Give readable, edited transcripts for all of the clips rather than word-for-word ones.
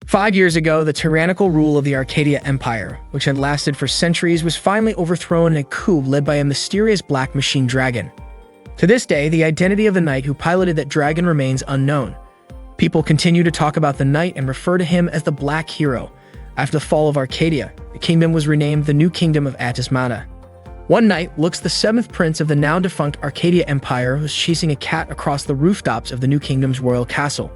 5 years ago, the tyrannical rule of the Arcadia Empire, which had lasted for centuries, was finally overthrown in a coup led by a mysterious black machine dragon. To this day, the identity of the knight who piloted that dragon remains unknown. People continue to talk about the knight and refer to him as the Black Hero. After the fall of Arcadia, the kingdom was renamed the New Kingdom of Atismata. One night, Lux, the seventh prince of the now-defunct Arcadia Empire, was chasing a cat across the rooftops of the New Kingdom's royal castle.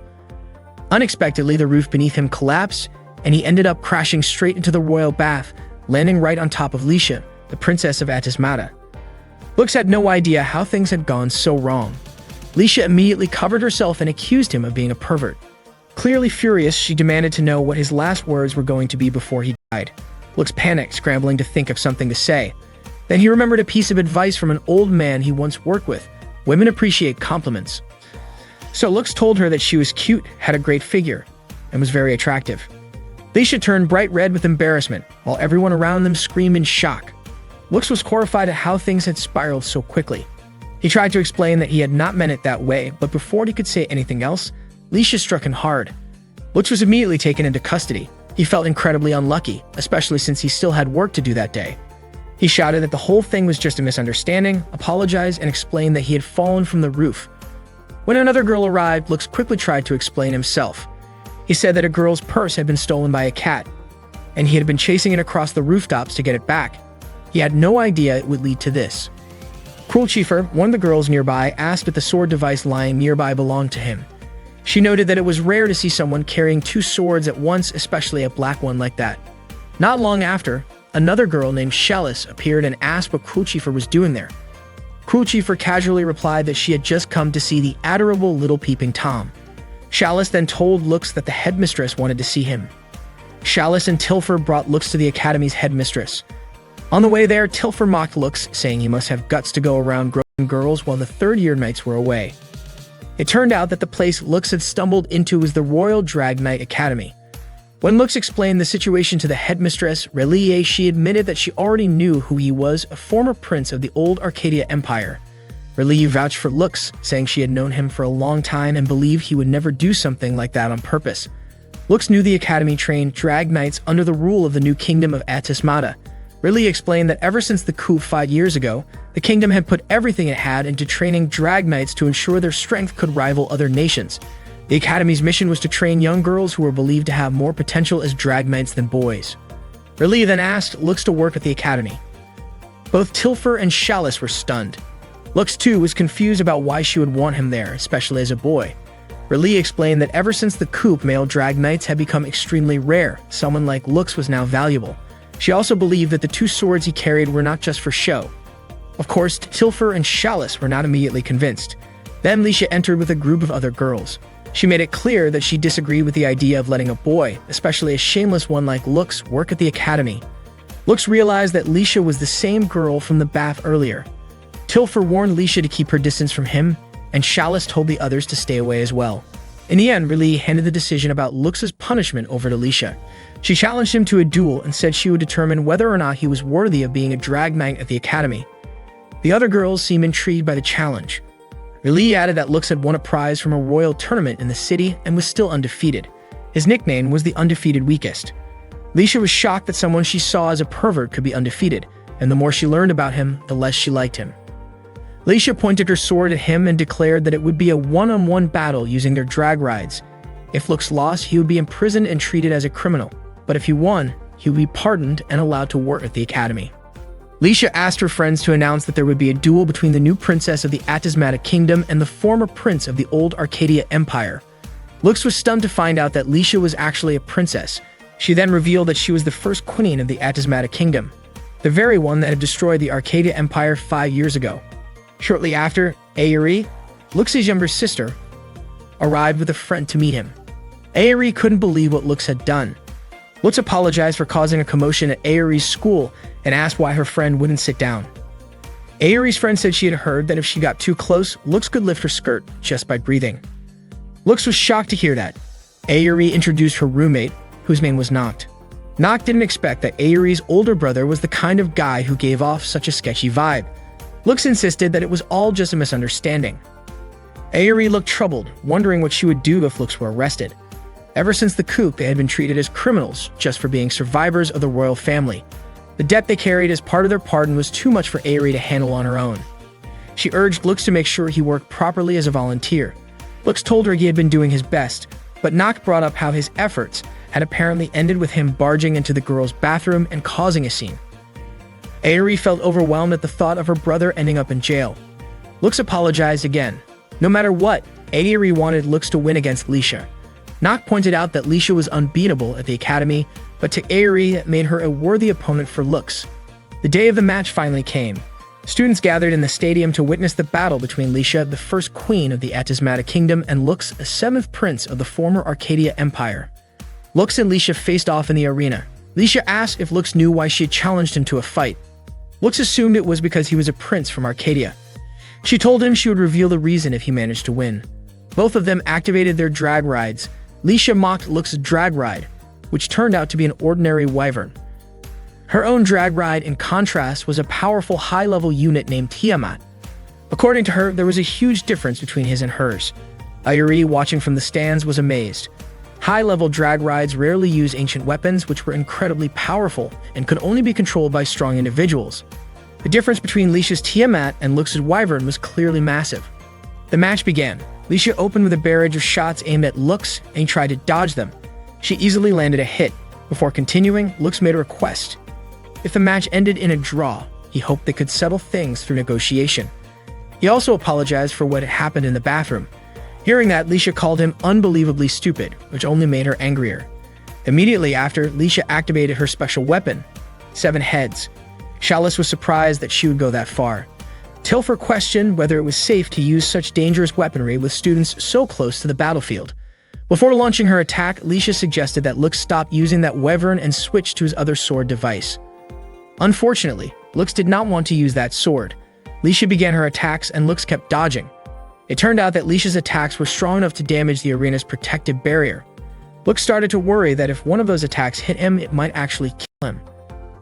Unexpectedly, the roof beneath him collapsed, and he ended up crashing straight into the royal bath, landing right on top of Lisha, the princess of Atismata. Lux had no idea how things had gone so wrong. Lisha immediately covered herself and accused him of being a pervert. Clearly furious, she demanded to know what his last words were going to be before he died. Lux panicked, scrambling to think of something to say. Then he remembered a piece of advice from an old man he once worked with. Women appreciate compliments. So Lux told her that she was cute, had a great figure, and was very attractive. Lisha turned bright red with embarrassment, while everyone around them screamed in shock. Lux was horrified at how things had spiraled so quickly. He tried to explain that he had not meant it that way, but before he could say anything else, Lisha struck him hard. Lux was immediately taken into custody. He felt incredibly unlucky, especially since he still had work to do that day. He shouted that the whole thing was just a misunderstanding, apologized, and explained that he had fallen from the roof. When another girl arrived, Lux quickly tried to explain himself. He said that a girl's purse had been stolen by a cat, and he had been chasing it across the rooftops to get it back. He had no idea it would lead to this. Cruelchifer, one of the girls nearby, asked if the sword device lying nearby belonged to him. She noted that it was rare to see someone carrying two swords at once, especially a black one like that. Not long after, another girl named Chalice appeared and asked what Cruelchifer was doing there. Cruelchifer casually replied that she had just come to see the adorable little peeping Tom. Chalice then told Lux that the headmistress wanted to see him. Chalice and Tilfer brought Lux to the academy's headmistress. On the way there, Tilfer mocked Lux, saying he must have guts to go around groping girls while the third-year knights were away. It turned out that the place Lux had stumbled into was the Royal Drag Knight Academy. When Lux explained the situation to the headmistress, Relie, she admitted that she already knew who he was, a former prince of the old Arcadia Empire. Relie vouched for Lux, saying she had known him for a long time and believed he would never do something like that on purpose. Lux knew the academy trained drag knights under the rule of the New Kingdom of Atismata. Relie explained that ever since the coup 5 years ago, the kingdom had put everything it had into training drag knights to ensure their strength could rival other nations. The academy's mission was to train young girls who were believed to have more potential as drag knights than boys. Relie then asked Lux to work at the academy. Both Tilfer and Chalice were stunned. Lux too was confused about why she would want him there, especially as a boy. Relie explained that ever since the coup, male drag knights had become extremely rare. Someone like Lux was now valuable. She also believed that the two swords he carried were not just for show. Of course, Tilfer and Chalice were not immediately convinced. Then Lisha entered with a group of other girls. She made it clear that she disagreed with the idea of letting a boy, especially a shameless one like Lux, work at the academy. Lux realized that Lisha was the same girl from the bath earlier. Tilfer warned Lisha to keep her distance from him, and Chalice told the others to stay away as well. In the end, Relie handed the decision about Lux's punishment over to Lisha. She challenged him to a duel and said she would determine whether or not he was worthy of being a drag knight at the academy. The other girls seemed intrigued by the challenge. Relie added that Lux had won a prize from a royal tournament in the city and was still undefeated. His nickname was the Undefeated Weakest. Lisha was shocked that someone she saw as a pervert could be undefeated, and the more she learned about him, the less she liked him. Lisha pointed her sword at him and declared that it would be a one-on-one battle using their drag rides. If Lux lost, he would be imprisoned and treated as a criminal, but if he won, he would be pardoned and allowed to work at the academy. Lisha asked her friends to announce that there would be a duel between the new princess of the Atismata Kingdom and the former prince of the old Arcadia Empire. Lux was stunned to find out that Lisha was actually a princess. She then revealed that she was the first queen of the Atismata Kingdom, the very one that had destroyed the Arcadia Empire 5 years ago. Shortly after, Aerie, Lux's younger sister, arrived with a friend to meet him. Aerie couldn't believe what Lux had done. Lux apologized for causing a commotion at Aerie's school and asked why her friend wouldn't sit down. Aerie's friend said she had heard that if she got too close, Lux could lift her skirt just by breathing. Lux was shocked to hear that. Aerie introduced her roommate, whose name was Noct. Noct didn't expect that Aerie's older brother was the kind of guy who gave off such a sketchy vibe. Lux insisted that it was all just a misunderstanding. Aerie looked troubled, wondering what she would do if Lux were arrested. Ever since the coup, they had been treated as criminals just for being survivors of the royal family. The debt they carried as part of their pardon was too much for Aerie to handle on her own. She urged Lux to make sure he worked properly as a volunteer. Lux told her he had been doing his best, but Noct brought up how his efforts had apparently ended with him barging into the girls' bathroom and causing a scene. Aerie felt overwhelmed at the thought of her brother ending up in jail. Lux apologized again. No matter what, Aerie wanted Lux to win against Lisha. Noct pointed out that Lisha was unbeatable at the academy, but to Aerie that made her a worthy opponent for Lux. The day of the match finally came. Students gathered in the stadium to witness the battle between Lisha, the first queen of the Atismata Kingdom, and Lux, a seventh prince of the former Arcadia Empire. Lux and Lisha faced off in the arena. Lisha asked if Lux knew why she had challenged him to a fight. Lux assumed it was because he was a prince from Arcadia. She told him she would reveal the reason if he managed to win. Both of them activated their drag rides. Lisha mocked Lux's drag ride, which turned out to be an ordinary wyvern. Her own drag ride, in contrast, was a powerful high-level unit named Tiamat. According to her, there was a huge difference between his and hers. Aerie, watching from the stands, was amazed. High-level drag rides rarely use ancient weapons, which were incredibly powerful and could only be controlled by strong individuals. The difference between Lisha's Tiamat and Lux's wyvern was clearly massive. The match began. Lisha opened with a barrage of shots aimed at Lux, and he tried to dodge them. She easily landed a hit. Before continuing, Lux made a request. If the match ended in a draw, he hoped they could settle things through negotiation. He also apologized for what had happened in the bathroom. Hearing that, Lisha called him unbelievably stupid, which only made her angrier. Immediately after, Lisha activated her special weapon, 7 heads. Chalice was surprised that she would go that far. Tilfer questioned whether it was safe to use such dangerous weaponry with students so close to the battlefield. Before launching her attack, Lisha suggested that Lux stop using that wyvern and switch to his other sword device. Unfortunately, Lux did not want to use that sword. Lisha began her attacks and Lux kept dodging. It turned out that Lisha's attacks were strong enough to damage the arena's protective barrier. Lux started to worry that if one of those attacks hit him, it might actually kill him.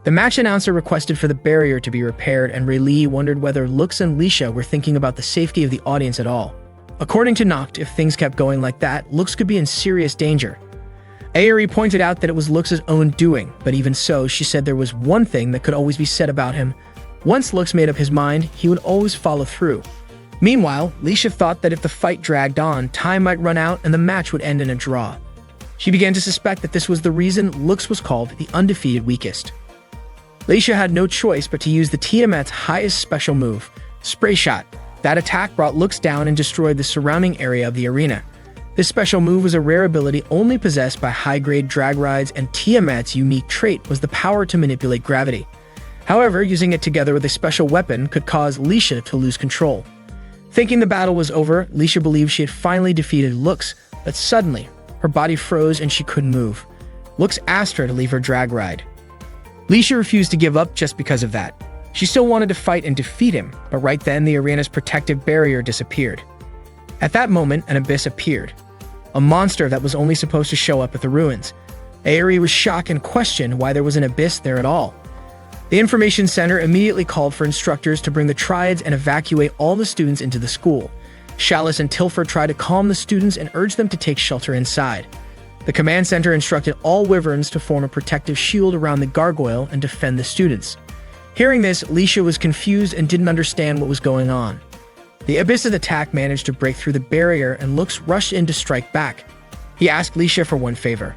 The match announcer requested for the barrier to be repaired, and Rayleigh wondered whether Lux and Lisha were thinking about the safety of the audience at all. According to Noct, if things kept going like that, Lux could be in serious danger. Aerie pointed out that it was Lux's own doing, but even so, she said there was one thing that could always be said about him. Once Lux made up his mind, he would always follow through. Meanwhile, Lisha thought that if the fight dragged on, time might run out and the match would end in a draw. She began to suspect that this was the reason Lux was called the undefeated weakest. Lisha had no choice but to use the Tiamat's highest special move, Spray Shot. That attack brought Lux down and destroyed the surrounding area of the arena. This special move was a rare ability only possessed by high-grade drag rides, and Tiamat's unique trait was the power to manipulate gravity. However, using it together with a special weapon could cause Lisha to lose control. Thinking the battle was over, Lisha believed she had finally defeated Lux, but suddenly, her body froze and she couldn't move. Lux asked her to leave her drag ride. Lisha refused to give up just because of that. She still wanted to fight and defeat him, but right then the arena's protective barrier disappeared. At that moment, an abyss appeared. A monster that was only supposed to show up at the ruins. Aerie was shocked and questioned why there was an abyss there at all. The information center immediately called for instructors to bring the triads and evacuate all the students into the school. Chalice and Tilfer tried to calm the students and urge them to take shelter inside. The command center instructed all wyverns to form a protective shield around the gargoyle and defend the students. Hearing this, Lisha was confused and didn't understand what was going on. The Abyss's attack managed to break through the barrier and Lux rushed in to strike back. He asked Lisha for one favor.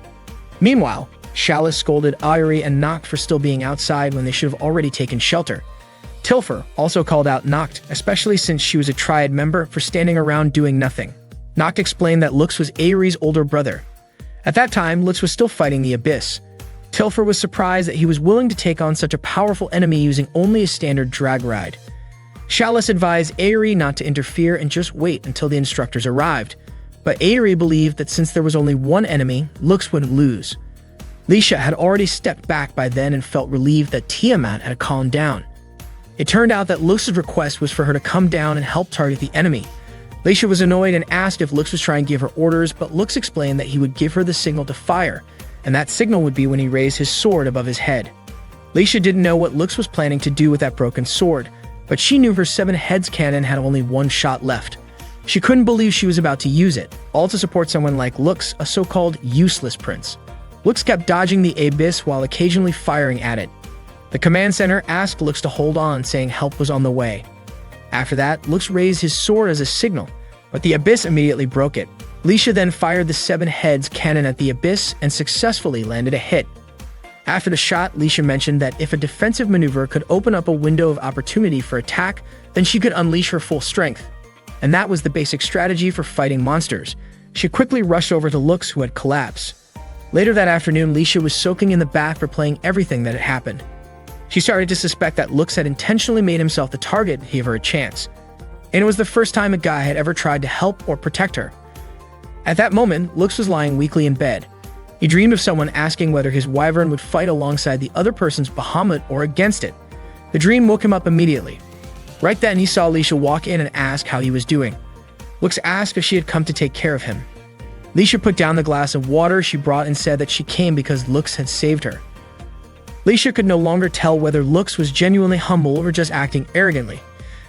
Meanwhile, Chalice scolded Aerie and Noct for still being outside when they should have already taken shelter. Tilfer also called out Noct, especially since she was a Triad member, for standing around doing nothing. Noct explained that Lux was Aerie's older brother. At that time, Lux was still fighting the Abyss. Tilfer was surprised that he was willing to take on such a powerful enemy using only a standard drag ride. Chalice advised Aerie not to interfere and just wait until the instructors arrived, but Aerie believed that since there was only one enemy, Lux would lose. Lisha had already stepped back by then and felt relieved that Tiamat had calmed down. It turned out that Lux's request was for her to come down and help target the enemy. Lisha was annoyed and asked if Lux was trying to give her orders, but Lux explained that he would give her the signal to fire, and that signal would be when he raised his sword above his head. Lisha didn't know what Lux was planning to do with that broken sword, but she knew her 7 heads cannon had only one shot left. She couldn't believe she was about to use it, all to support someone like Lux, a so-called useless prince. Lux kept dodging the abyss while occasionally firing at it. The command center asked Lux to hold on, saying help was on the way. After that, Lux raised his sword as a signal, but the abyss immediately broke it. Lisha then fired the 7 heads cannon at the abyss and successfully landed a hit. After the shot, Lisha mentioned that if a defensive maneuver could open up a window of opportunity for attack, then she could unleash her full strength. And that was the basic strategy for fighting monsters. She quickly rushed over to Lux, who had collapsed. Later that afternoon, Lisha was soaking in the bath replaying everything that had happened. She started to suspect that Lux had intentionally made himself the target to give her a chance. And it was the first time a guy had ever tried to help or protect her. At that moment, Lux was lying weakly in bed. He dreamed of someone asking whether his wyvern would fight alongside the other person's Bahamut or against it. The dream woke him up immediately. Right then, he saw Lisha walk in and ask how he was doing. Lux asked if she had come to take care of him. Lisha put down the glass of water she brought and said that she came because Lux had saved her. Lisha could no longer tell whether Lux was genuinely humble or just acting arrogantly.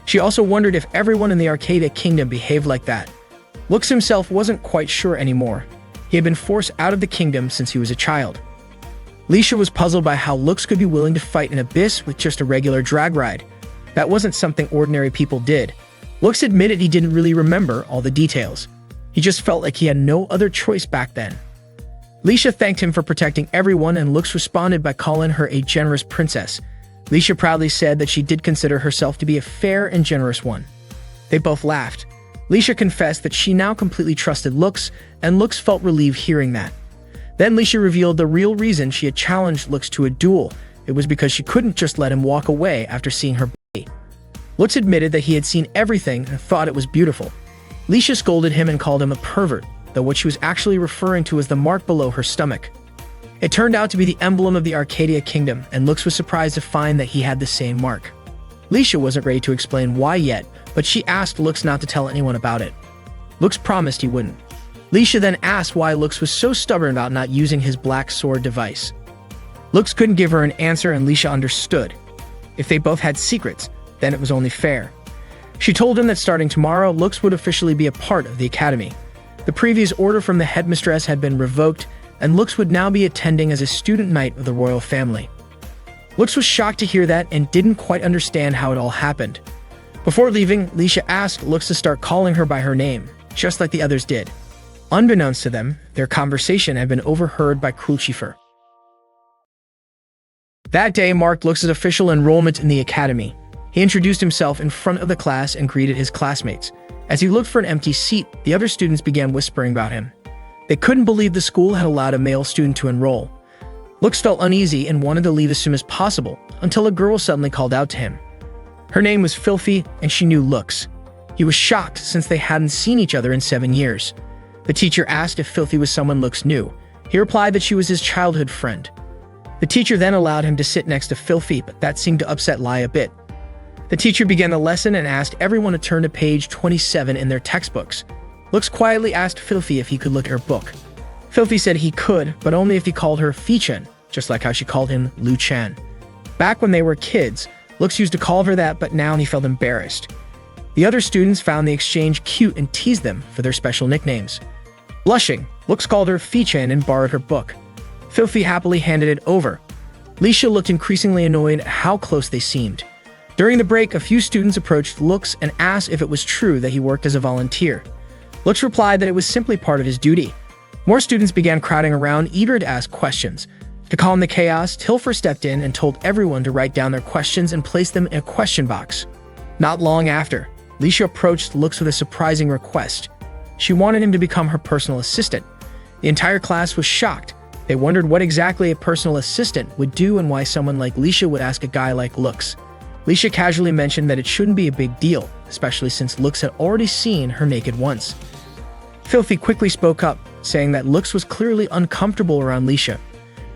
She also wondered if everyone in the Arcadia Kingdom behaved like that. Lux himself wasn't quite sure anymore. He had been forced out of the kingdom since he was a child. Lisha was puzzled by how Lux could be willing to fight an abyss with just a regular drag ride. That wasn't something ordinary people did. Lux admitted he didn't really remember all the details. He just felt like he had no other choice back then. Lisha thanked him for protecting everyone, and Lux responded by calling her a generous princess. Lisha proudly said that she did consider herself to be a fair and generous one. They both laughed. Lisha confessed that she now completely trusted Lux, and Lux felt relieved hearing that. Then Lisha revealed the real reason she had challenged Lux to a duel. It was because she couldn't just let him walk away after seeing her body. Lux admitted that he had seen everything and thought it was beautiful. Lisha scolded him and called him a pervert, though what she was actually referring to was the mark below her stomach. It turned out to be the emblem of the Arcadia Kingdom, and Lux was surprised to find that he had the same mark. Lisha wasn't ready to explain why yet, but she asked Lux not to tell anyone about it. Lux promised he wouldn't. Lisha then asked why Lux was so stubborn about not using his black sword device. Lux couldn't give her an answer, and Lisha understood. If they both had secrets, then it was only fair. She told him that starting tomorrow, Lux would officially be a part of the academy. The previous order from the headmistress had been revoked, and Lux would now be attending as a student knight of the royal family. Lux was shocked to hear that and didn't quite understand how it all happened. Before leaving, Lisha asked Lux to start calling her by her name, just like the others did. Unbeknownst to them, their conversation had been overheard by Crucifer. That day marked Lux's official enrollment in the academy. He introduced himself in front of the class and greeted his classmates. As he looked for an empty seat, the other students began whispering about him. They couldn't believe the school had allowed a male student to enroll. Lux felt uneasy and wanted to leave as soon as possible, until a girl suddenly called out to him. Her name was Filthy, and she knew Lux. He was shocked since they hadn't seen each other in 7 years. The teacher asked if Filthy was someone Lux knew. He replied that she was his childhood friend. The teacher then allowed him to sit next to Filthy, but that seemed to upset Lai a bit. The teacher began the lesson and asked everyone to turn to page 27 in their textbooks. Lux quietly asked Filthy if he could look at her book. Filthy said he could, but only if he called her Fi-Chen, just like how she called him Lu Chan. Back when they were kids, Lux used to call her that, but now he felt embarrassed. The other students found the exchange cute and teased them for their special nicknames. Blushing, Lux called her Fi-Chen and borrowed her book. Filthy happily handed it over. Lisha looked increasingly annoyed at how close they seemed. During the break, a few students approached Lux and asked if it was true that he worked as a volunteer. Lux replied that it was simply part of his duty. More students began crowding around, eager to ask questions. To calm the chaos, Tilfer stepped in and told everyone to write down their questions and place them in a question box. Not long after, Lisha approached Lux with a surprising request. She wanted him to become her personal assistant. The entire class was shocked. They wondered what exactly a personal assistant would do and why someone like Lisha would ask a guy like Lux. Lisha casually mentioned that it shouldn't be a big deal, especially since Lux had already seen her naked once. Filthy quickly spoke up, saying that Lux was clearly uncomfortable around Lisha.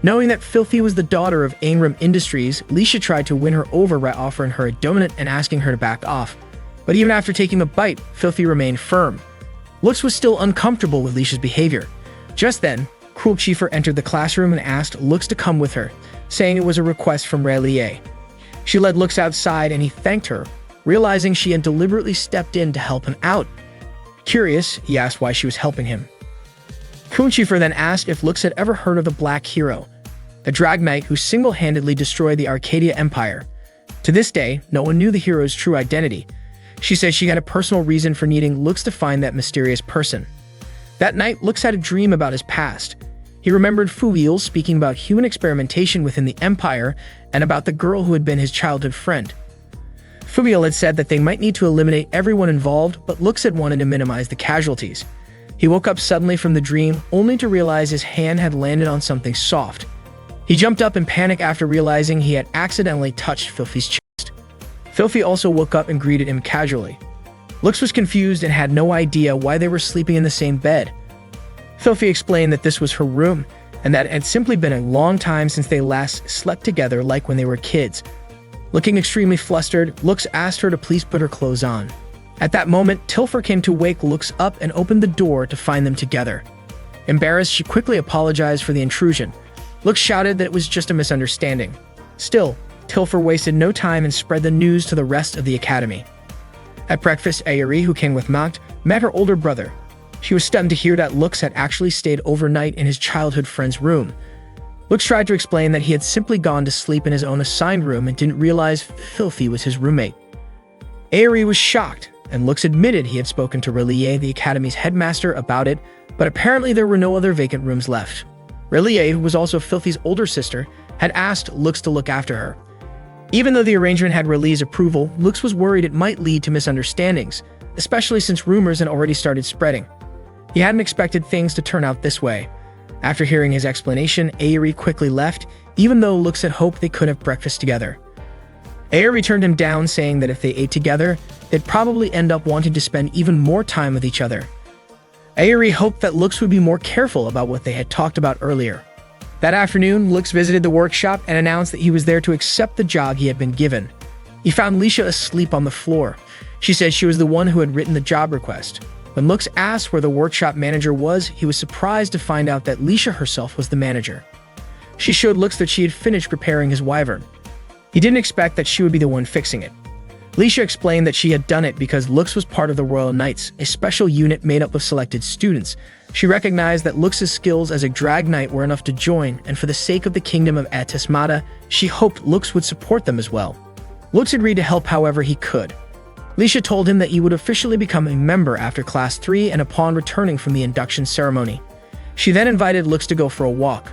Knowing that Filthy was the daughter of Aingram Industries, Lisha tried to win her over by offering her a donut and asking her to back off. But even after taking a bite, Filthy remained firm. Lux was still uncomfortable with Lisha's behavior. Just then, Crucifer entered the classroom and asked Lux to come with her, saying it was a request from Relie. She led Lux outside and he thanked her, realizing she had deliberately stepped in to help him out. Curious, he asked why she was helping him. Khun Chifer then asked if Lux had ever heard of the Black Hero, the Drag Knight who single-handedly destroyed the Arcadia Empire. To this day, no one knew the hero's true identity. She said she had a personal reason for needing Lux to find that mysterious person. That night, Lux had a dream about his past. He remembered Fuil speaking about human experimentation within the Empire and about the girl who had been his childhood friend. Fuil had said that they might need to eliminate everyone involved, but Lux had wanted to minimize the casualties. He woke up suddenly from the dream, only to realize his hand had landed on something soft. He jumped up in panic after realizing he had accidentally touched Filthy's chest. Filthy also woke up and greeted him casually. Lux was confused and had no idea why they were sleeping in the same bed. Filthy explained that this was her room, and that it had simply been a long time since they last slept together like when they were kids. Looking extremely flustered, Lux asked her to please put her clothes on. At that moment, Tilfer came to wake Lux up and opened the door to find them together. Embarrassed, she quickly apologized for the intrusion. Lux shouted that it was just a misunderstanding. Still, Tilfer wasted no time and spread the news to the rest of the academy. At breakfast, Ayuri, who came with Macht, met her older brother. She was stunned to hear that Lux had actually stayed overnight in his childhood friend's room. Lux tried to explain that he had simply gone to sleep in his own assigned room and didn't realize Filthy was his roommate. Ayuri was shocked, and Lux admitted he had spoken to Relie, the academy's headmaster, about it, but apparently there were no other vacant rooms left. Relie, who was also Filthy's older sister, had asked Lux to look after her. Even though the arrangement had Relie's approval, Lux was worried it might lead to misunderstandings, especially since rumors had already started spreading. He hadn't expected things to turn out this way. After hearing his explanation, Ayuri quickly left, even though Lux had hoped they could have breakfast together. Ayuri turned him down, saying that if they ate together, they'd probably end up wanting to spend even more time with each other. Ayuri hoped that Lux would be more careful about what they had talked about earlier. That afternoon, Lux visited the workshop and announced that he was there to accept the job he had been given. He found Lisha asleep on the floor. She said she was the one who had written the job request. When Lux asked where the workshop manager was, he was surprised to find out that Lisha herself was the manager. She showed Lux that she had finished preparing his wyvern. He didn't expect that she would be the one fixing it. Lisha explained that she had done it because Lux was part of the Royal Knights, a special unit made up of selected students. She recognized that Lux's skills as a drag knight were enough to join, and for the sake of the kingdom of Atismata, she hoped Lux would support them as well. Lux agreed to help however he could. Lisha told him that he would officially become a member after Class 3 and upon returning from the induction ceremony. She then invited Lux to go for a walk.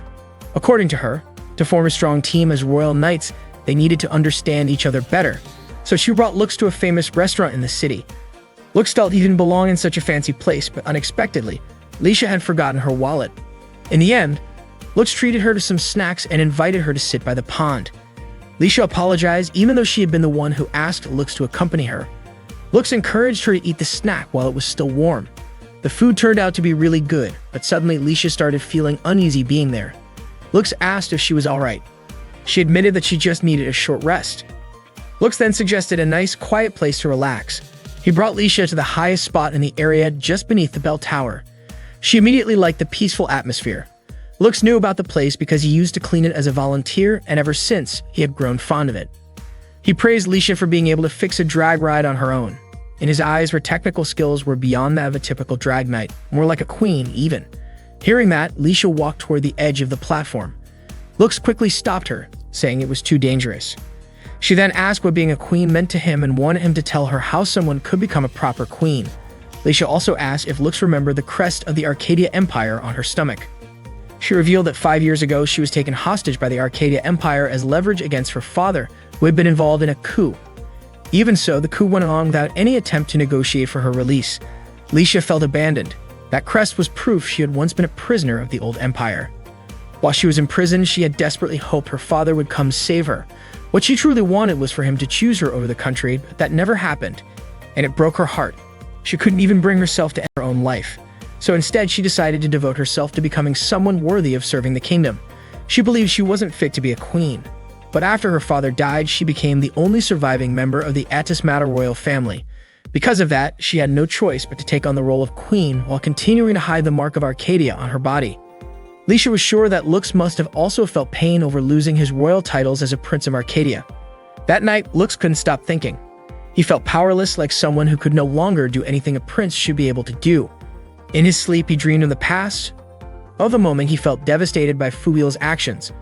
According to her, to form a strong team as Royal Knights, they needed to understand each other better. So she brought Lux to a famous restaurant in the city. Lux felt he didn't belong in such a fancy place, but unexpectedly, Lisha had forgotten her wallet. In the end, Lux treated her to some snacks and invited her to sit by the pond. Lisha apologized even though she had been the one who asked Lux to accompany her. Lux encouraged her to eat the snack while it was still warm. The food turned out to be really good, but suddenly Lisha started feeling uneasy being there. Lux asked if she was alright. She admitted that she just needed a short rest. Lux then suggested a nice, quiet place to relax. He brought Lisha to the highest spot in the area just beneath the bell tower. She immediately liked the peaceful atmosphere. Lux knew about the place because he used to clean it as a volunteer, and ever since, he had grown fond of it. He praised Lisha for being able to fix a drag ride on her own. In his eyes, her technical skills were beyond that of a typical drag knight, more like a queen, even. Hearing that, Lisha walked toward the edge of the platform. Lux quickly stopped her, saying it was too dangerous. She then asked what being a queen meant to him and wanted him to tell her how someone could become a proper queen. Lisha also asked if Lux remembered the crest of the Arcadia Empire on her stomach. She revealed that 5 years ago she was taken hostage by the Arcadia Empire as leverage against her father, who had been involved in a coup. Even so, the coup went on without any attempt to negotiate for her release. Lisha felt abandoned. That crest was proof she had once been a prisoner of the old empire. While she was in prison, she had desperately hoped her father would come save her. What she truly wanted was for him to choose her over the country, but that never happened, and it broke her heart. She couldn't even bring herself to end her own life. So instead, she decided to devote herself to becoming someone worthy of serving the kingdom. She believed she wasn't fit to be a queen. But after her father died, she became the only surviving member of the Atismata royal family. Because of that, she had no choice but to take on the role of queen while continuing to hide the mark of Arcadia on her body. Lisha was sure that Lux must have also felt pain over losing his royal titles as a prince of Arcadia. That night, Lux couldn't stop thinking. He felt powerless, like someone who could no longer do anything a prince should be able to do. In his sleep, he dreamed of the past. Of the moment, he felt devastated by Fu Weil's actions.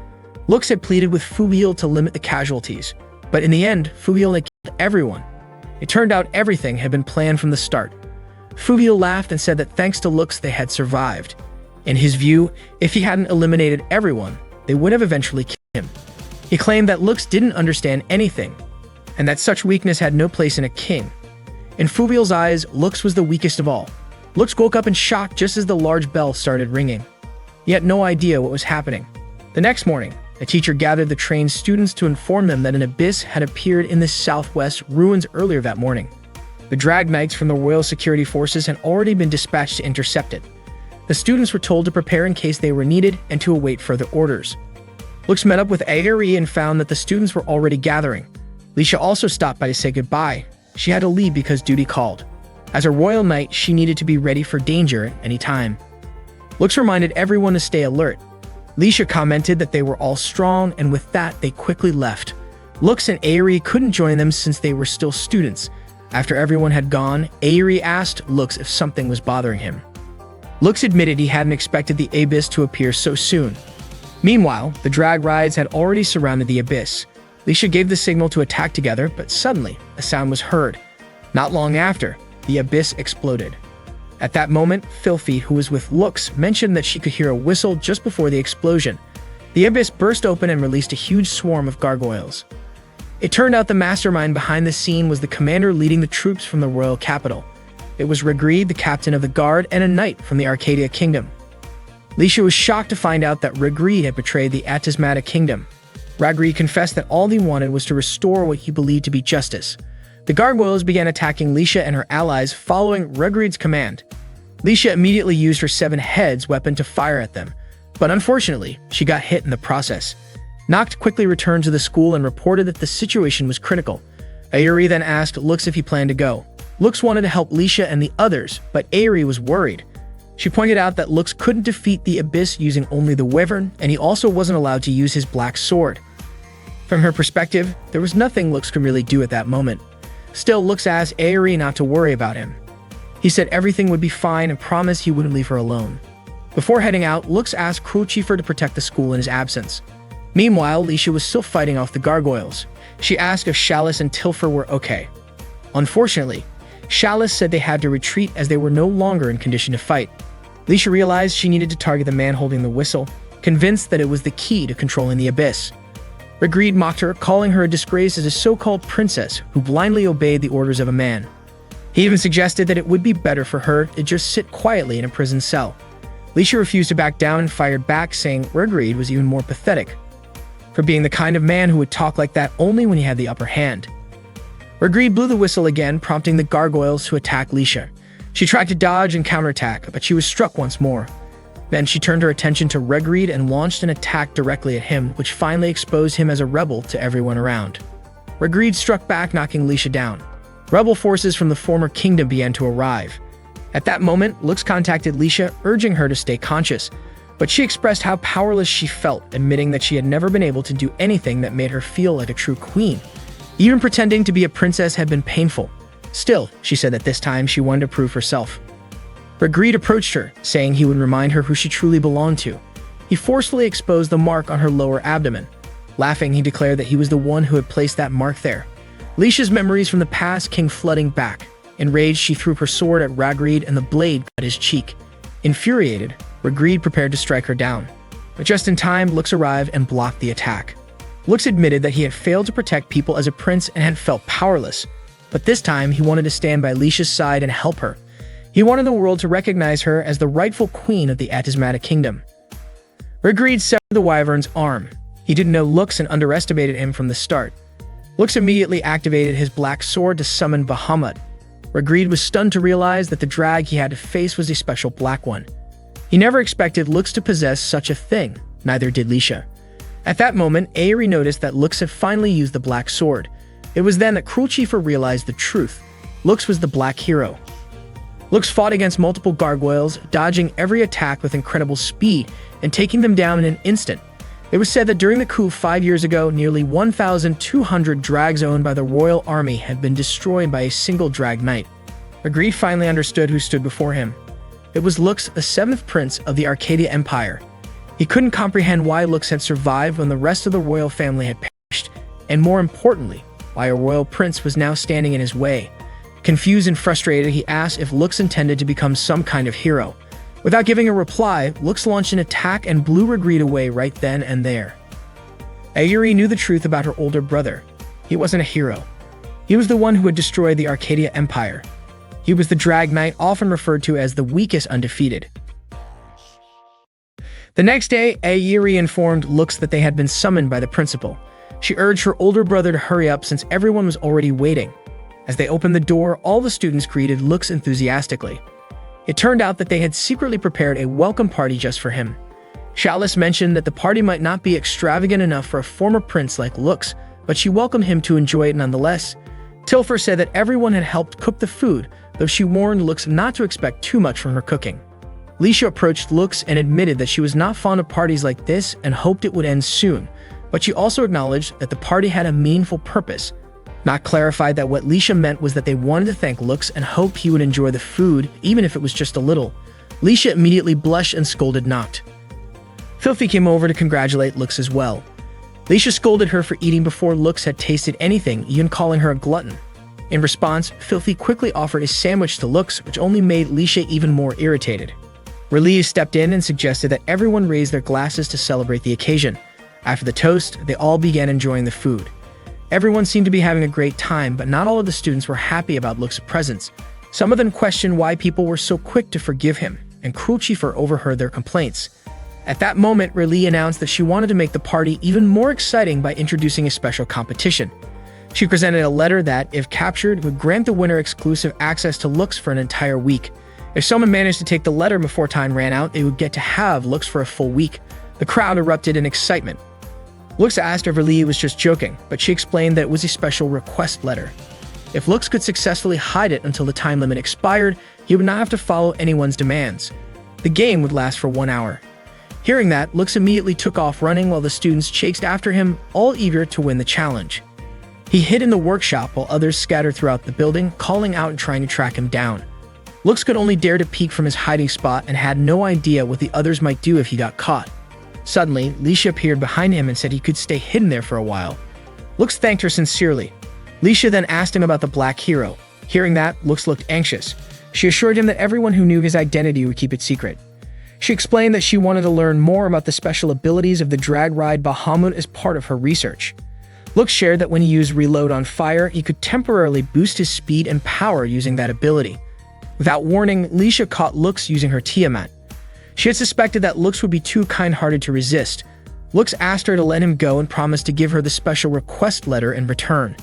Lux had pleaded with Fu Weil to limit the casualties, but in the end, Fu Weil had killed everyone. It turned out everything had been planned from the start. Fu Weil laughed and said that thanks to Lux, they had survived. In his view, if he hadn't eliminated everyone, they would have eventually killed him. He claimed that Lux didn't understand anything, and that such weakness had no place in a king. In Fu Weil's eyes, Lux was the weakest of all. Lux woke up in shock just as the large bell started ringing. He had no idea what was happening. The next morning, a teacher gathered the trained students to inform them that an abyss had appeared in the southwest ruins earlier that morning. The Drag Knights from the Royal Security Forces had already been dispatched to intercept it. The students were told to prepare in case they were needed and to await further orders. Lux met up with Aerie and found that the students were already gathering. Lisha also stopped by to say goodbye. She had to leave because duty called. As a royal knight, she needed to be ready for danger at any time. Lux reminded everyone to stay alert. Lisha commented that they were all strong, and with that, they quickly left. Lux and Aerie couldn't join them since they were still students. After everyone had gone, Aerie asked Lux if something was bothering him. Lux admitted he hadn't expected the abyss to appear so soon. Meanwhile, the drag rides had already surrounded the abyss. Lisha gave the signal to attack together, but suddenly, a sound was heard. Not long after, the abyss exploded. At that moment, Filthy, who was with Lux, mentioned that she could hear a whistle just before the explosion. The abyss burst open and released a huge swarm of gargoyles. It turned out the mastermind behind the scene was the commander leading the troops from the royal capital. It was Rigreed, the captain of the guard, and a knight from the Arcadia Kingdom. Lisha was shocked to find out that Rigreed had betrayed the Atismata Kingdom. Rigreed confessed that all he wanted was to restore what he believed to be justice. The gargoyles began attacking Lisha and her allies following Rigreed's command. Lisha immediately used her 7 heads weapon to fire at them, but unfortunately, she got hit in the process. Noct quickly returned to the school and reported that the situation was critical. Aerie then asked Lux if he planned to go. Lux wanted to help Lisha and the others, but Aerie was worried. She pointed out that Lux couldn't defeat the abyss using only the wyvern, and he also wasn't allowed to use his black sword. From her perspective, there was nothing Lux could really do at that moment. Still, Lux asked Aerie not to worry about him. He said everything would be fine and promised he wouldn't leave her alone. Before heading out, Lux asked Crucifer to protect the school in his absence. Meanwhile, Lisha was still fighting off the gargoyles. She asked if Chalice and Tilfer were okay. Unfortunately, Chalice said they had to retreat as they were no longer in condition to fight. Lisha realized she needed to target the man holding the whistle, convinced that it was the key to controlling the abyss. Rigreed mocked her, calling her a disgrace as a so-called princess who blindly obeyed the orders of a man. He even suggested that it would be better for her to just sit quietly in a prison cell. Lisha refused to back down and fired back, saying Rigreed was even more pathetic for being the kind of man who would talk like that only when he had the upper hand. Rigreed blew the whistle again, prompting the gargoyles to attack Lisha. She tried to dodge and counterattack, but she was struck once more. Then she turned her attention to Rigreed and launched an attack directly at him, which finally exposed him as a rebel to everyone around. Rigreed struck back, knocking Lisha down. Rebel forces from the former kingdom began to arrive. At that moment, Lux contacted Lisha, urging her to stay conscious, but she expressed how powerless she felt, admitting that she had never been able to do anything that made her feel like a true queen. Even pretending to be a princess had been painful. Still, she said that this time she wanted to prove herself. Rigreed approached her, saying he would remind her who she truly belonged to. He forcefully exposed the mark on her lower abdomen. Laughing, he declared that he was the one who had placed that mark there. Lisha's memories from the past came flooding back. Enraged, she threw her sword at Rigreed and the blade cut his cheek. Infuriated, Rigreed prepared to strike her down. But just in time, Lux arrived and blocked the attack. Lux admitted that he had failed to protect people as a prince and had felt powerless. But this time, he wanted to stand by Lisha's side and help her. He wanted the world to recognize her as the rightful queen of the Atismata Kingdom. Rigreed severed the wyvern's arm. He didn't know Lux and underestimated him from the start. Lux immediately activated his black sword to summon Bahamut. Rigreed was stunned to realize that the drag he had to face was a special black one. He never expected Lux to possess such a thing, neither did Lisha. At that moment, Aerie noticed that Lux had finally used the black sword. It was then that Crucifer realized the truth. Lux was the black hero. Lux fought against multiple gargoyles, dodging every attack with incredible speed and taking them down in an instant. It was said that during the coup 5 years ago, nearly 1,200 drags owned by the royal army had been destroyed by a single drag knight. Agreed finally understood who stood before him. It was Lux, the seventh prince of the Arcadia Empire. He couldn't comprehend why Lux had survived when the rest of the royal family had perished, and more importantly, why a royal prince was now standing in his way. Confused and frustrated, he asked if Lux intended to become some kind of hero. Without giving a reply, Lux launched an attack and blew Regret away right then and there. Aerie knew the truth about her older brother. He wasn't a hero. He was the one who had destroyed the Arcadia Empire. He was the Drag Knight, often referred to as the weakest undefeated. The next day, Aerie informed Lux that they had been summoned by the principal. She urged her older brother to hurry up since everyone was already waiting. As they opened the door, all the students greeted Lux enthusiastically. It turned out that they had secretly prepared a welcome party just for him. Chalice mentioned that the party might not be extravagant enough for a former prince like Lux, but she welcomed him to enjoy it nonetheless. Tilfer said that everyone had helped cook the food, though she warned Lux not to expect too much from her cooking. Leisha approached Lux and admitted that she was not fond of parties like this and hoped it would end soon, but she also acknowledged that the party had a meaningful purpose. Not clarified that what Leisha meant was that they wanted to thank Lux and hoped he would enjoy the food, even if it was just a little. Leisha immediately blushed and scolded Noct. Filthy came over to congratulate Lux as well. Leisha scolded her for eating before Lux had tasted anything, even calling her a glutton. In response, Filthy quickly offered a sandwich to Lux, which only made Leisha even more irritated. Relief stepped in and suggested that everyone raise their glasses to celebrate the occasion. After the toast, they all began enjoying the food. Everyone seemed to be having a great time, but not all of the students were happy about Lux's presence. Some of them questioned why people were so quick to forgive him, and Cruel Chiefur overheard their complaints. At that moment, Riley announced that she wanted to make the party even more exciting by introducing a special competition. She presented a letter that, if captured, would grant the winner exclusive access to Lux for an entire week. If someone managed to take the letter before time ran out, they would get to have Lux for a full week. The crowd erupted in excitement. Lux asked if Riley was just joking, but she explained that it was a special request letter. If Lux could successfully hide it until the time limit expired, he would not have to follow anyone's demands. The game would last for 1 hour. Hearing that, Lux immediately took off running while the students chased after him, all eager to win the challenge. He hid in the workshop while others scattered throughout the building, calling out and trying to track him down. Lux could only dare to peek from his hiding spot and had no idea what the others might do if he got caught. Suddenly, Leisha appeared behind him and said he could stay hidden there for a while. Lux thanked her sincerely. Leisha then asked him about the Black Hero. Hearing that, Lux looked anxious. She assured him that everyone who knew his identity would keep it secret. She explained that she wanted to learn more about the special abilities of the drag ride Bahamut as part of her research. Lux shared that when he used Reload on fire, he could temporarily boost his speed and power using that ability. Without warning, Leisha caught Lux using her Tiamat. She had suspected that Lux would be too kind-hearted to resist. Lux asked her to let him go and promised to give her the special request letter in return.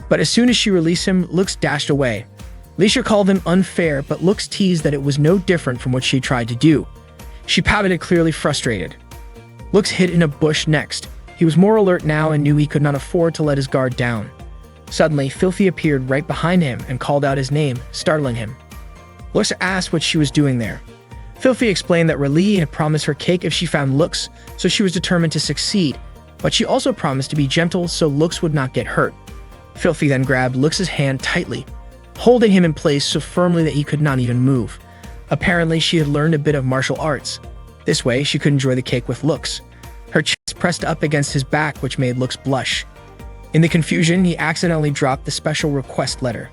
But as soon as she released him, Lux dashed away. Leisha called him unfair, but Lux teased that it was no different from what she tried to do. She pouted, clearly frustrated. Lux hid in a bush next. He was more alert now and knew he could not afford to let his guard down. Suddenly, Filthy appeared right behind him and called out his name, startling him. Lux asked what she was doing there. Filthy explained that Riley had promised her cake if she found Lux, so she was determined to succeed, but she also promised to be gentle so Lux would not get hurt. Filthy then grabbed Lux's hand tightly, holding him in place so firmly that he could not even move. Apparently, she had learned a bit of martial arts. This way, she could enjoy the cake with Lux. Her chest pressed up against his back, which made Lux blush. In the confusion, he accidentally dropped the special request letter.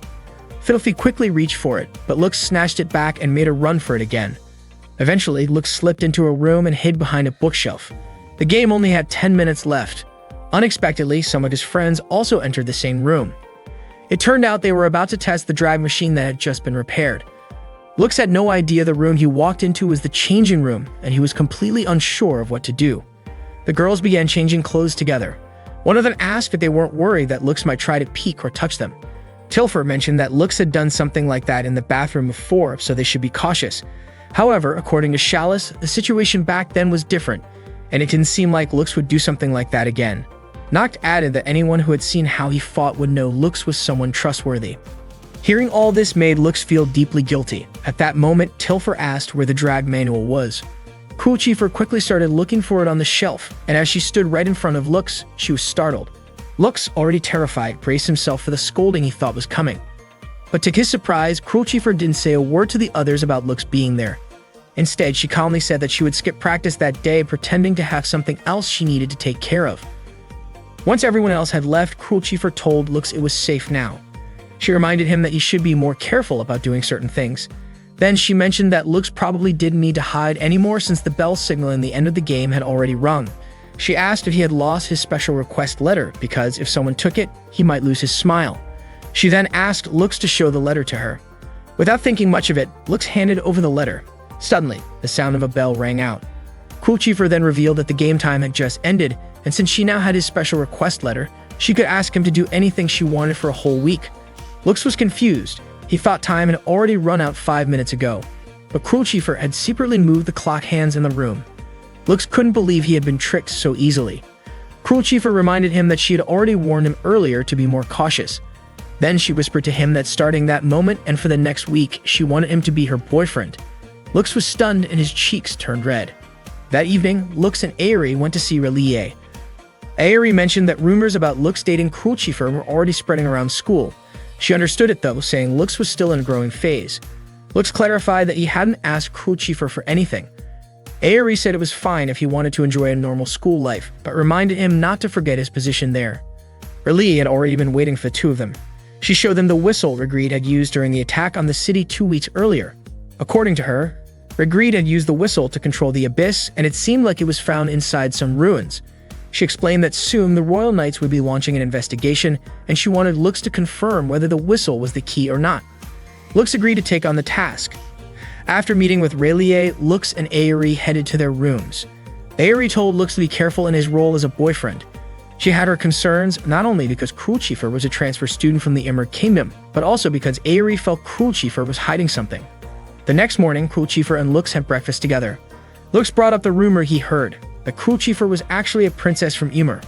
Filthy quickly reached for it, but Lux snatched it back and made a run for it again. Eventually, Lux slipped into a room and hid behind a bookshelf. The game only had 10 minutes left. Unexpectedly, some of his friends also entered the same room. It turned out they were about to test the drag machine that had just been repaired. Lux had no idea the room he walked into was the changing room, and he was completely unsure of what to do. The girls began changing clothes together. One of them asked if they weren't worried that Lux might try to peek or touch them. Tilfer mentioned that Lux had done something like that in the bathroom before, so they should be cautious. However, according to Chalice, the situation back then was different, and it didn't seem like Lux would do something like that again. Noct added that anyone who had seen how he fought would know Lux was someone trustworthy. Hearing all this made Lux feel deeply guilty. At that moment, Tilfer asked where the drag manual was. Cruel Chief quickly started looking for it on the shelf, and as she stood right in front of Lux, she was startled. Lux, already terrified, braced himself for the scolding he thought was coming. But to his surprise, Cruel Chief didn't say a word to the others about Lux being there. Instead, she calmly said that she would skip practice that day, pretending to have something else she needed to take care of. Once everyone else had left, Cruel Chief told Lux it was safe now. She reminded him that he should be more careful about doing certain things. Then she mentioned that Lux probably didn't need to hide anymore since the bell signal in the end of the game had already rung. She asked if he had lost his special request letter, because if someone took it, he might lose his smile. She then asked Lux to show the letter to her. Without thinking much of it, Lux handed over the letter. Suddenly, the sound of a bell rang out. Cruel Chief then revealed that the game time had just ended, and since she now had his special request letter, she could ask him to do anything she wanted for a whole week. Lux was confused. He thought time had already run out 5 minutes ago, but Cruel Chief had secretly moved the clock hands in the room. Lux couldn't believe he had been tricked so easily. Cruel Chief reminded him that she had already warned him earlier to be more cautious. Then she whispered to him that starting that moment and for the next week, she wanted him to be her boyfriend. Lux was stunned and his cheeks turned red. That evening, Lux and Aerie went to see Relie. Aerie mentioned that rumors about Lux dating Cruel Chief were already spreading around school. She understood it though, saying Lux was still in a growing phase. Lux clarified that he hadn't asked Cruel Chief for anything. Aerie said it was fine if he wanted to enjoy a normal school life, but reminded him not to forget his position there. Relie had already been waiting for the two of them. She showed them the whistle Regreed had used during the attack on the city 2 weeks earlier. According to her, Regreed had used the whistle to control the abyss, and it seemed like it was found inside some ruins. She explained that soon the Royal Knights would be launching an investigation, and she wanted Lux to confirm whether the whistle was the key or not. Lux agreed to take on the task. After meeting with Relie, Lux and Aerie headed to their rooms. Aerie told Lux to be careful in his role as a boyfriend. She had her concerns not only because Cruel Chief was a transfer student from the Emerald Kingdom, but also because Aerie felt Cruel Chief was hiding something. The next morning, Cruel Chief and Lux had breakfast together. Lux brought up the rumor he heard, that Cruel Chief was actually a princess from Ymir.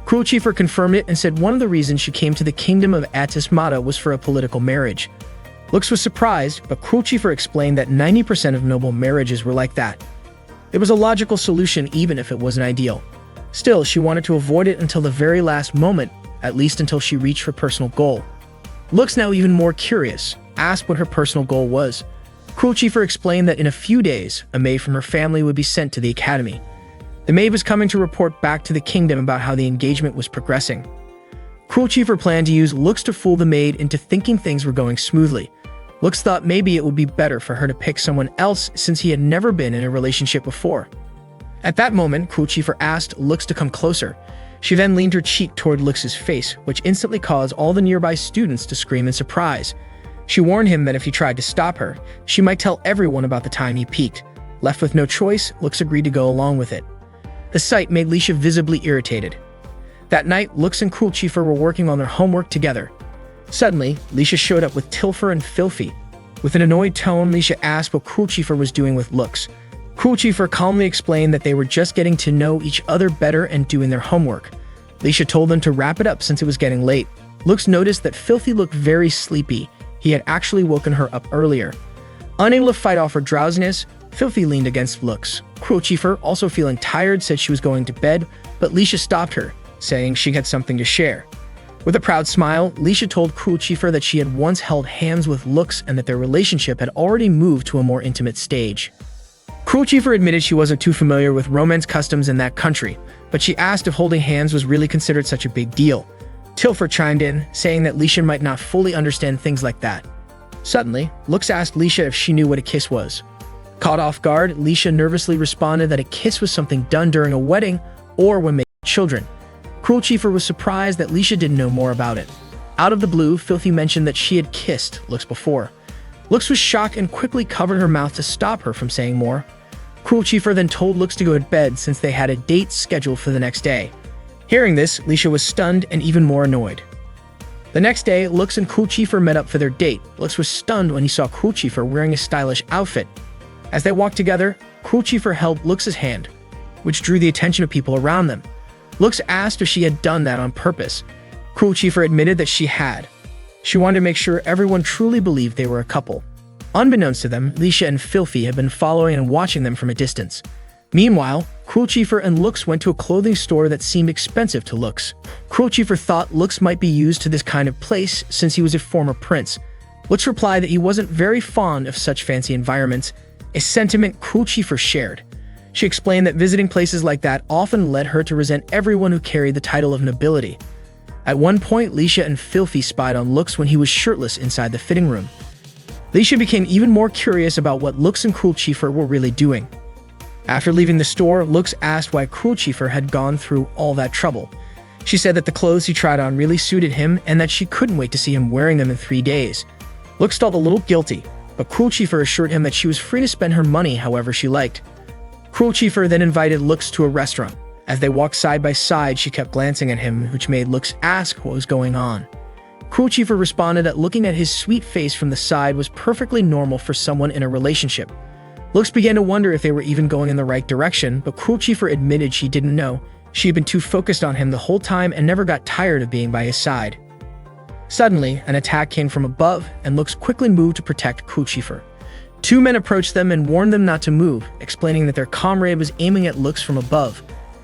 Cruel Chief confirmed it and said one of the reasons she came to the kingdom of Atis Mata was for a political marriage. Lux was surprised, but Cruel Chief explained that 90% of noble marriages were like that. It was a logical solution even if it wasn't ideal. Still, she wanted to avoid it until the very last moment, at least until she reached her personal goal. Lux, now even more curious, asked what her personal goal was. Cruel Chief explained that in a few days, a maid from her family would be sent to the academy. The maid was coming to report back to the kingdom about how the engagement was progressing. Cruel Chief planned to use Lux to fool the maid into thinking things were going smoothly. Lux thought maybe it would be better for her to pick someone else since he had never been in a relationship before. At that moment, Cruel Chief asked Lux to come closer. She then leaned her cheek toward Lux's face, which instantly caused all the nearby students to scream in surprise. She warned him that if he tried to stop her, she might tell everyone about the time he peeked. Left with no choice, Lux agreed to go along with it. The sight made Lisha visibly irritated. That night, Lux and Cruel Chief were working on their homework together. Suddenly, Lisha showed up with Tilfer and Filthy. With an annoyed tone, Lisha asked what Cruel Chief was doing with Lux. Cruel Chief calmly explained that they were just getting to know each other better and doing their homework. Lisha told them to wrap it up since it was getting late. Lux noticed that Filthy looked very sleepy. He had actually woken her up earlier. Unable to fight off her drowsiness, Filthy leaned against Lux. Cruel Chief, also feeling tired, said she was going to bed, but Lisha stopped her, saying she had something to share. With a proud smile, Lisha told Cruel Chief that she had once held hands with Lux and that their relationship had already moved to a more intimate stage. Cruel Chief admitted she wasn't too familiar with romance customs in that country, but she asked if holding hands was really considered such a big deal. Tilfer chimed in, saying that Lisha might not fully understand things like that. Suddenly, Lux asked Lisha if she knew what a kiss was. Caught off guard, Lisha nervously responded that a kiss was something done during a wedding or when making children. Cruel Chief was surprised that Lisha didn't know more about it. Out of the blue, Filthy mentioned that she had kissed Lux before. Lux was shocked and quickly covered her mouth to stop her from saying more. Cruel Chief then told Lux to go to bed since they had a date scheduled for the next day. Hearing this, Lisha was stunned and even more annoyed. The next day, Lux and Cruel Chief met up for their date. Lux was stunned when he saw Cruel Chief wearing a stylish outfit. As they walked together, Cruel Chief held Lux's hand, which drew the attention of people around them. Lux asked if she had done that on purpose. Cruel Chief admitted that she had. She wanted to make sure everyone truly believed they were a couple. Unbeknownst to them, Lisha and Filthy had been following and watching them from a distance. Meanwhile, Cruel Chieffer and Lux went to a clothing store that seemed expensive to Lux. Cruel Chieffer thought Lux might be used to this kind of place since he was a former prince. Lux replied that he wasn't very fond of such fancy environments, a sentiment Cruel Chieffer shared. She explained that visiting places like that often led her to resent everyone who carried the title of nobility. At one point, Lisha and Filthy spied on Lux when he was shirtless inside the fitting room. Lisha became even more curious about what Lux and Cruel Chieffer were really doing. After leaving the store, Lux asked why Cruel Chieffer had gone through all that trouble. She said that the clothes he tried on really suited him and that she couldn't wait to see him wearing them in 3 days. Lux felt a little guilty, but Cruel Chieffer assured him that she was free to spend her money however she liked. Cruel Chieffer then invited Lux to a restaurant. As they walked side by side, she kept glancing at him, which made Lux ask what was going on. Cruel Chieffer responded that looking at his sweet face from the side was perfectly normal for someone in a relationship. Lux began to wonder if they were even going in the right direction, but Cruel Chieffer admitted she didn't know. She had been too focused on him the whole time and never got tired of being by his side. Suddenly, an attack came from above, and Lux quickly moved to protect Cruel Chieffer. 2 men approached them and warned them not to move, explaining that their comrade was aiming at Lux from above.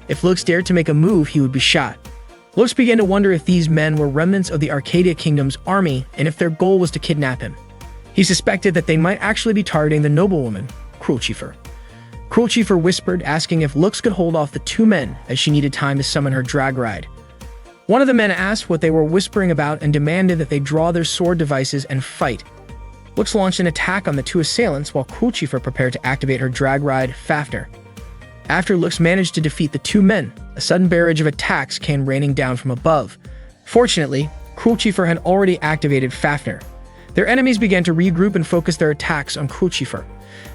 If Lux dared to make a move, he would be shot. Lux began to wonder if these men were remnants of the Arcadia Kingdom's army and if their goal was to kidnap him. He suspected that they might actually be targeting the noblewoman, Cruel Chieffer. Cruel Chieffer whispered, asking if Lux could hold off the 2 men as she needed time to summon her drag ride. One of the men asked what they were whispering about and demanded that they draw their sword devices and fight. Lux launched an attack on the 2 assailants while Cruel Chieffer prepared to activate her drag ride, Fafnir. After Lux managed to defeat the 2 men, a sudden barrage of attacks came raining down from above. Fortunately, Cruel Chieffer had already activated Fafnir. Their enemies began to regroup and focus their attacks on Cruel Chieffer.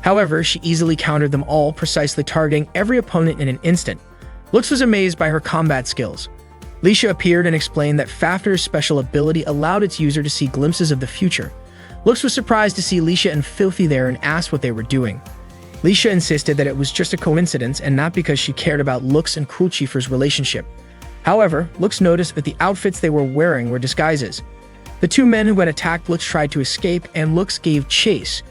However, she easily countered them all, precisely targeting every opponent in an instant. Lux was amazed by her combat skills. Lisha appeared and explained that Fafnir's special ability allowed its user to see glimpses of the future. Lux was surprised to see Lisha and Filthy there and asked what they were doing. Lisha insisted that it was just a coincidence and not because she cared about Lux and Cruel Chieffer's relationship. However, Lux noticed that the outfits they were wearing were disguises. The 2 men who had attacked Lux tried to escape, and Lux gave chase.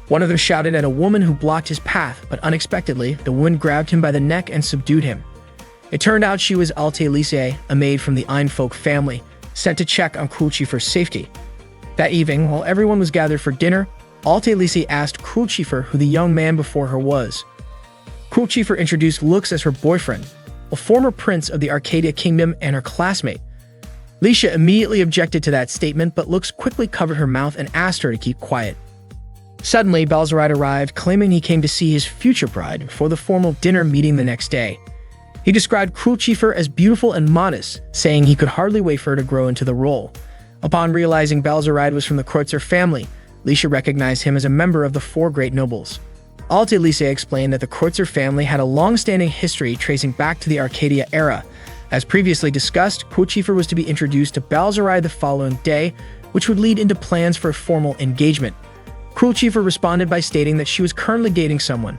One of them shouted at a woman who blocked his path, but unexpectedly, the woman grabbed him by the neck and subdued him. It turned out she was Alte Lise, a maid from the Einfolk family, sent to check on Cruel Chieffer's safety. That evening, while everyone was gathered for dinner, Alte Lise asked Cruel Chieffer who the young man before her was. Cruel Chieffer introduced Lux as her boyfriend, a former prince of the Arcadia Kingdom and her classmate. Lisha immediately objected to that statement, but Lux quickly covered her mouth and asked her to keep quiet. Suddenly, Balzaride arrived, claiming he came to see his future bride for the formal dinner meeting the next day. He described Cruel Chieffer as beautiful and modest, saying he could hardly wait for her to grow into the role. Upon realizing Balzaride was from the Kreutzer family, Lisha recognized him as a member of the 4 great nobles. Alte Lise explained that the Kreutzer family had a long-standing history tracing back to the Arcadia era. As previously discussed, Cruel Chieffer was to be introduced to Balzaride the following day, which would lead into plans for a formal engagement. Cruel Chieffer responded by stating that she was currently dating someone.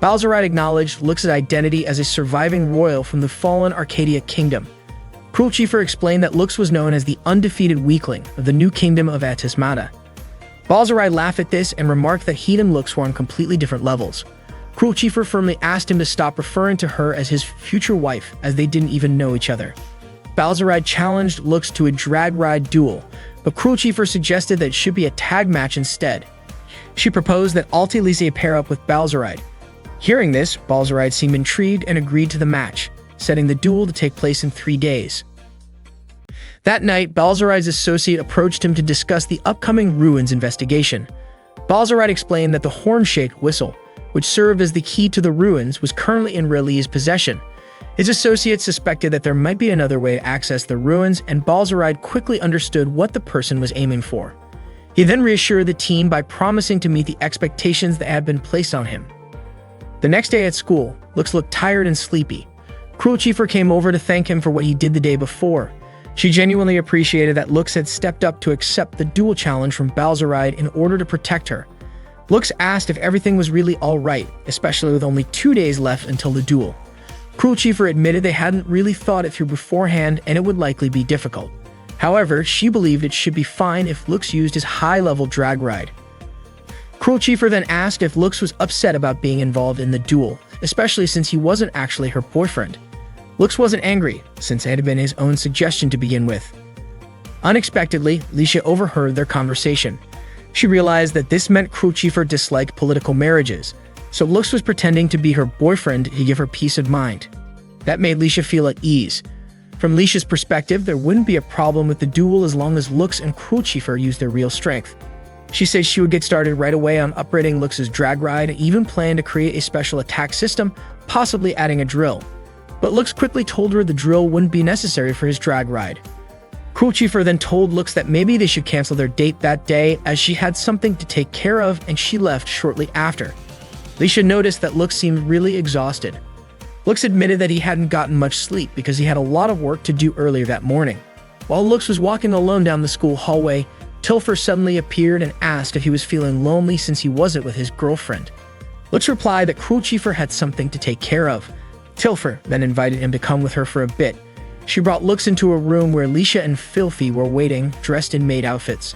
Balzaride acknowledged Lux's identity as a surviving royal from the fallen Arcadia Kingdom. Cruel Chieffer explained that Lux was known as the undefeated weakling of the new kingdom of Atismata. Balzaride laughed at this and remarked that he and Lux were on completely different levels. Cruel Chieffer firmly asked him to stop referring to her as his future wife, as they didn't even know each other. Balzaride challenged Lux to a drag ride duel, but Cruel Chieffer suggested that it should be a tag match instead. She proposed that Alte Lise pair up with Balzaride. Hearing this, Balzaride seemed intrigued and agreed to the match, setting the duel to take place in 3 days. That night, Balzaride's associate approached him to discuss the upcoming ruins investigation. Balzaride explained that the horn-shaped whistle, which served as the key to the ruins, was currently in Reli's possession. His associate suspected that there might be another way to access the ruins, and Balzaride quickly understood what the person was aiming for. He then reassured the team by promising to meet the expectations that had been placed on him. The next day at school, Lux looked tired and sleepy. Cruel Chieffer came over to thank him for what he did the day before. She genuinely appreciated that Lux had stepped up to accept the duel challenge from Balzaride in order to protect her. Lux asked if everything was really alright, especially with only 2 days left until the duel. Cruel Chieffer admitted they hadn't really thought it through beforehand and it would likely be difficult. However, she believed it should be fine if Lux used his high-level drag ride. Cruel Chieffer then asked if Lux was upset about being involved in the duel, especially since he wasn't actually her boyfriend. Lux wasn't angry, since it had been his own suggestion to begin with. Unexpectedly, Lisha overheard their conversation. She realized that this meant Crucifer disliked political marriages, so Lux was pretending to be her boyfriend to give her peace of mind. That made Lisha feel at ease. From Lisha's perspective, there wouldn't be a problem with the duel as long as Lux and Crucifer used their real strength. She says she would get started right away on upgrading Lux's drag ride and even plan to create a special attack system, possibly adding a drill. But Lux quickly told her the drill wouldn't be necessary for his drag ride. Crucifer then told Lux that maybe they should cancel their date that day as she had something to take care of, and she left shortly after. Lisha noticed that Lux seemed really exhausted. Lux admitted that he hadn't gotten much sleep because he had a lot of work to do earlier that morning. While Lux was walking alone down the school hallway, Tilfer suddenly appeared and asked if he was feeling lonely since he wasn't with his girlfriend. Lux replied that Crucifer had something to take care of. Tilfer then invited him to come with her for a bit. She brought Lux into a room where Lisha and Filthy were waiting, dressed in maid outfits.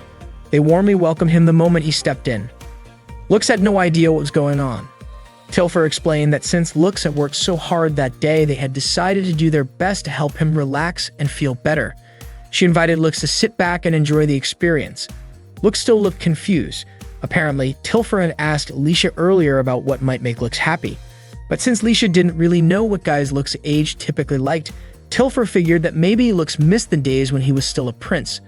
They warmly welcomed him the moment he stepped in. Lux had no idea what was going on. Tilfer explained that since Lux had worked so hard that day, they had decided to do their best to help him relax and feel better. She invited Lux to sit back and enjoy the experience. Lux still looked confused. Apparently, Tilfer had asked Lisha earlier about what might make Lux happy. But since Lisha didn't really know what guys Lux's age typically liked, Tilfer figured that maybe Lux missed the days when he was still a prince.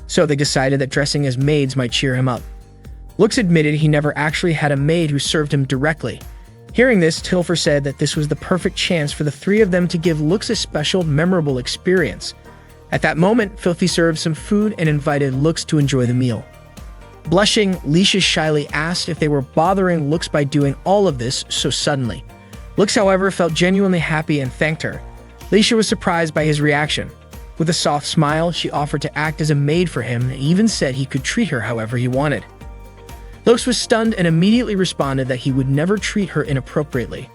So they decided that dressing as maids might cheer him up. Lux admitted he never actually had a maid who served him directly. Hearing this, Tilfer said that this was the perfect chance for the three of them to give Lux a special, memorable experience. At that moment, Filthy served some food and invited Lux to enjoy the meal. Blushing, Lisha shyly asked if they were bothering Lux by doing all of this so suddenly. Lux, however, felt genuinely happy and thanked her. Lisha was surprised by his reaction. With a soft smile, she offered to act as a maid for him and even said he could treat her however he wanted. Lux was stunned and immediately responded that he would never treat her inappropriately.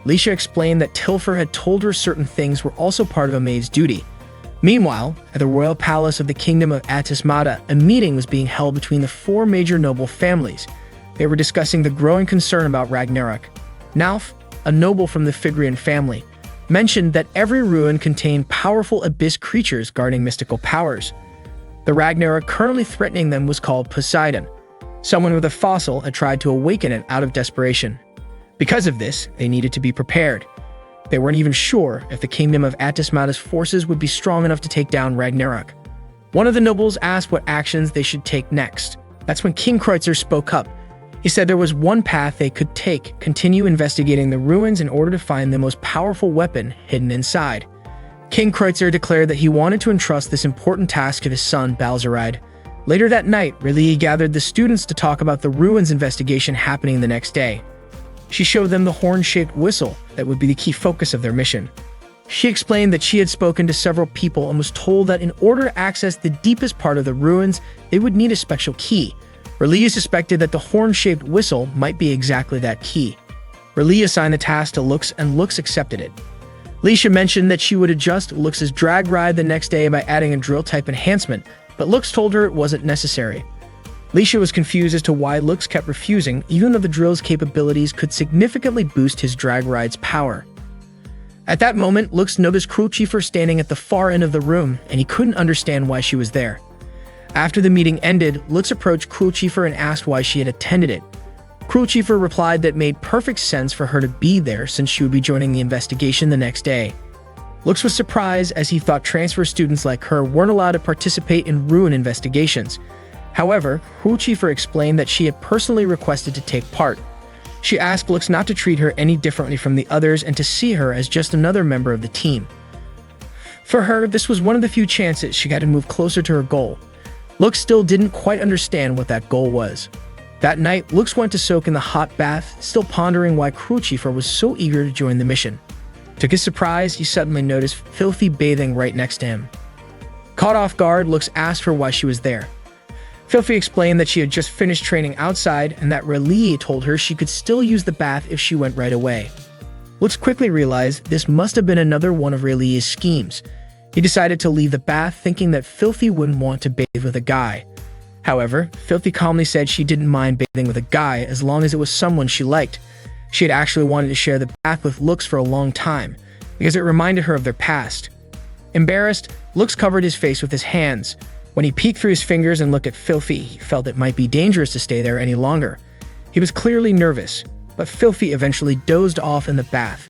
Lisha explained that Tilfer had told her certain things were also part of a maid's duty. Meanwhile, at the royal palace of the kingdom of Atismata, a meeting was being held between the four major noble families. They were discussing the growing concern about Ragnarok. Nauf, a noble from the Figrian family, mentioned that every ruin contained powerful abyss creatures guarding mystical powers. The Ragnarok currently threatening them was called Poseidon. Someone with a fossil had tried to awaken it out of desperation. Because of this, they needed to be prepared. They weren't even sure if the kingdom of Atismata's forces would be strong enough to take down Ragnarok. One of the nobles asked what actions they should take next. That's when King Kreutzer spoke up. He said there was one path they could take: continue investigating the ruins in order to find the most powerful weapon hidden inside. King Kreutzer declared that he wanted to entrust this important task to his son, Balzeride. Later that night, R'lyeh gathered the students to talk about the ruins investigation happening the next day. She showed them the horn-shaped whistle that would be the key focus of their mission. She explained that she had spoken to several people and was told that in order to access the deepest part of the ruins, they would need a special key. R'lyeh suspected that the horn-shaped whistle might be exactly that key. R'lyeh assigned the task to Lux, and Lux accepted it. Lisha mentioned that she would adjust Lux's drag ride the next day by adding a drill-type enhancement, but Lux told her it wasn't necessary. Lisha was confused as to why Lux kept refusing, even though the drill's capabilities could significantly boost his drag ride's power. At that moment, Lux noticed Crucifer standing at the far end of the room, and he couldn't understand why she was there. After the meeting ended, Lux approached Crucifer and asked why she had attended it. Crucifer replied that it made perfect sense for her to be there since she would be joining the investigation the next day. Lux was surprised as he thought transfer students like her weren't allowed to participate in ruin investigations. However, Crucifer explained that she had personally requested to take part. She asked Lux not to treat her any differently from the others and to see her as just another member of the team. For her, this was one of the few chances she got to move closer to her goal. Lux still didn't quite understand what that goal was. That night, Lux went to soak in the hot bath, still pondering why Crucifer was so eager to join the mission. To his surprise, he suddenly noticed Filthy bathing right next to him. Caught off guard, Lux asked her why she was there. Filthy explained that she had just finished training outside and that R'lyeh told her she could still use the bath if she went right away. Lux quickly realized this must have been another one of R'lyeh's schemes. He decided to leave the bath, thinking that Filthy wouldn't want to bathe with a guy. However, Filthy calmly said she didn't mind bathing with a guy as long as it was someone she liked. She had actually wanted to share the bath with Lux for a long time, because it reminded her of their past. Embarrassed, Lux covered his face with his hands. When he peeked through his fingers and looked at Filthy, he felt it might be dangerous to stay there any longer. He was clearly nervous, but Filthy eventually dozed off in the bath,